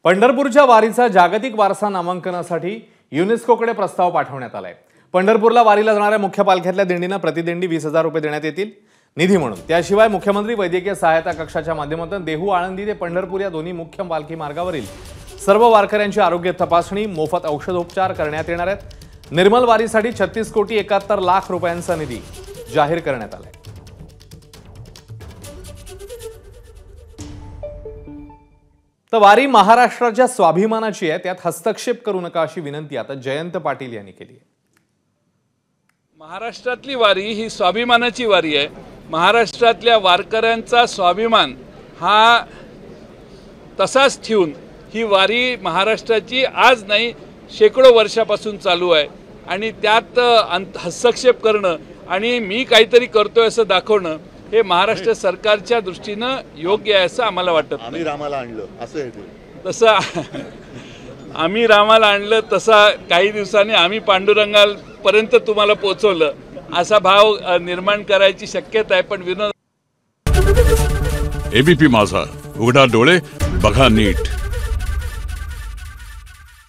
पंढरपूरच्या वारीचा जागतिक वारसा नामांकनासाठी युनेस्कोकडे प्रस्ताव पाठवण्यात आलाय। पंढरपूरला वारीला जाणाऱ्या मुख्य पालख्यातल्या दिंडींना प्रतिदिंडी 20,000 रुपये देण्यात येतील निधी म्हणून। त्याशिवाय मुख्यमंत्री वैद्यकीय सहायता कक्षाच्या माध्यमातून देहू आळंदी ते पंढरपूर या दोन्ही मुख्य पालखी मार्गावरील सर्व वारकऱ्यांची आरोग्य तपासणी, मोफत औषधोपचार करण्यात येणार आहेत। निर्मल वारीसाठी 36,71,00,000 रुपयांचा निधी जाहीर करण्यात आलाय। तर वारी महाराष्ट्राच्या स्वाभिमानाची आहे, त्यात हस्तक्षेप करू नका अशी विनंती आता जयंत पाटील यांनी केली आहे। महाराष्ट्रातली वारी ही स्वाभिमानाची वारी आहे। महाराष्ट्रातल्या वारकऱ्यांचा स्वाभिमान हा तसाच ठेवून ही वारी महाराष्ट्राची आज नाही शेकडो वर्षापासून चालू आहे आणि त्यात हस्तक्षेप करणं आणि मी काहीतरी करतोय असं दाखवणं हे महाराष्ट्र सरकारच्या दृष्टीनं योग्य आहे असं आम्हाला वाटतं। आम्ही रामाला आणलं असं तसं आम्ही रामाला आणलं तसा काही दिवसांनी आम्ही पांडुरंगापर्यंत तुम्हाला पोहोचवलं असा भाव निर्माण करायची शक्यता आहे। पण विनोद एबीपी माझा, उघडा डोळे बघा नीट।